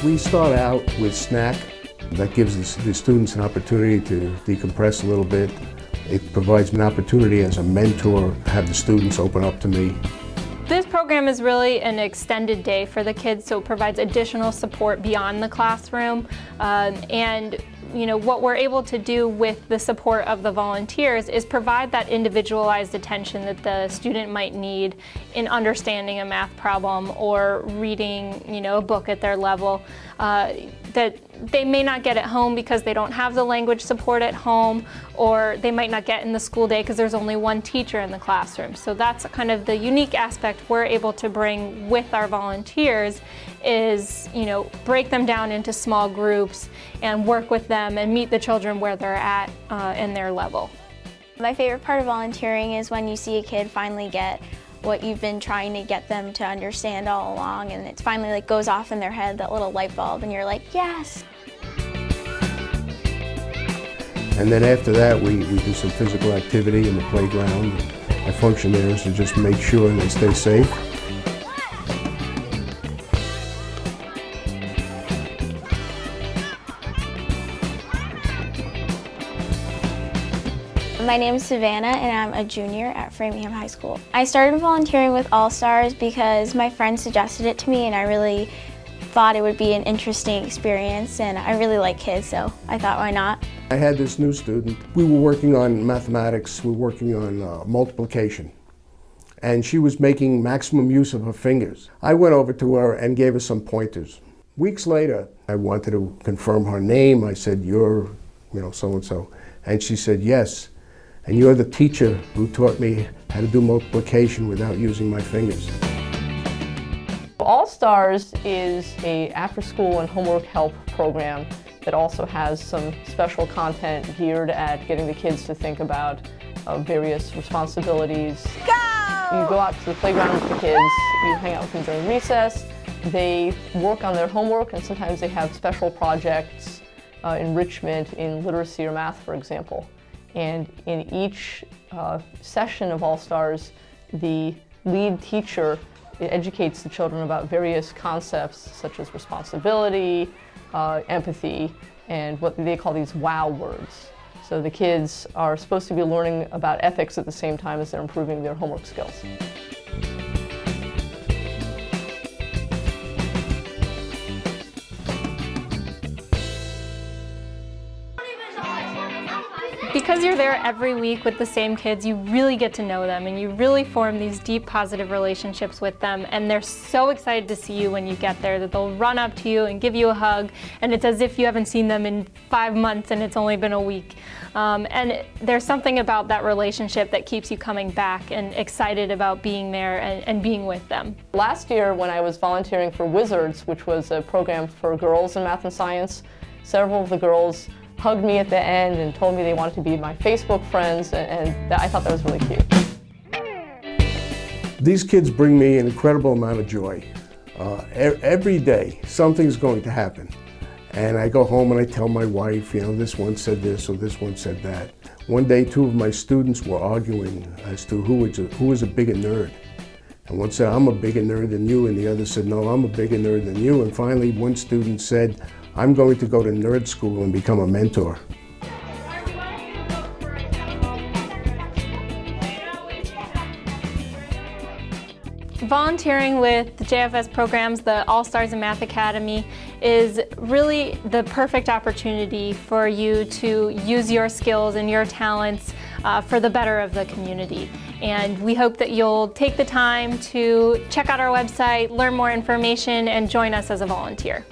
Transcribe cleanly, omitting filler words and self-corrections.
We start out with snack. That gives the students an opportunity to decompress a little bit. It provides an opportunity as a mentor to have the students open up to me. This program is really an extended day for the kids, so it provides additional support beyond the classroom. And what we're able to do with the support of the volunteers is provide that individualized attention that the student might need in understanding a math problem or reading, a book at their level that they may not get at home because they don't have the language support at home, or they might not get in the school day because there's only one teacher in the classroom. So that's kind of the unique aspect we're able to bring with our volunteers is, break them down into small groups and work with them and meet the children where they're at in their level. My favorite part of volunteering is when you see a kid finally get what you've been trying to get them to understand all along, and it finally goes off in their head, that little light bulb, and you're like, yes! And then after that, we do some physical activity in the playground. My function there is to just make sure they stay safe. My name is Savannah and I'm a junior at Framingham High School. I started volunteering with All Stars because my friend suggested it to me and I really thought it would be an interesting experience, and I really like kids, so I thought, why not? I had this new student. We were working on mathematics, we were working on multiplication, and she was making maximum use of her fingers. I went over to her and gave her some pointers. Weeks later, I wanted to confirm her name. I said, you're, so-and-so. And she said, yes. And you're the teacher who taught me how to do multiplication without using my fingers. All Stars is an after-school and homework help program that also has some special content geared at getting the kids to think about various responsibilities. Go! You go out to the playground with the kids, you hang out with them during recess, they work on their homework, and sometimes they have special projects, enrichment in literacy or math, for example. And in each session of All Stars, the lead teacher educates the children about various concepts such as responsibility, empathy, and what they call these wow words. So the kids are supposed to be learning about ethics at the same time as they're improving their homework skills. Because you're there every week with the same kids, you really get to know them and you really form these deep positive relationships with them, and they're so excited to see you when you get there that they'll run up to you and give you a hug, and it's as if you haven't seen them in 5 months and it's only been a week. And there's something about that relationship that keeps you coming back and excited about being there and being with them. Last year when I was volunteering for Wizards, which was a program for girls in math and science, several of the girls hugged me at the end and told me they wanted to be my Facebook friends, and I thought that was really cute. These kids bring me an incredible amount of joy. Every day something's going to happen. And I go home and I tell my wife, this one said this or this one said that. One day 2 of my students were arguing as to who was a bigger nerd. And one said, I'm a bigger nerd than you, and the other said, no, I'm a bigger nerd than you. And finally one student said, I'm going to go to nerd school and become a mentor. Volunteering with the JFS programs, the All Stars and Math Academy, is really the perfect opportunity for you to use your skills and your talents for the better of the community. And we hope that you'll take the time to check out our website, learn more information, and join us as a volunteer.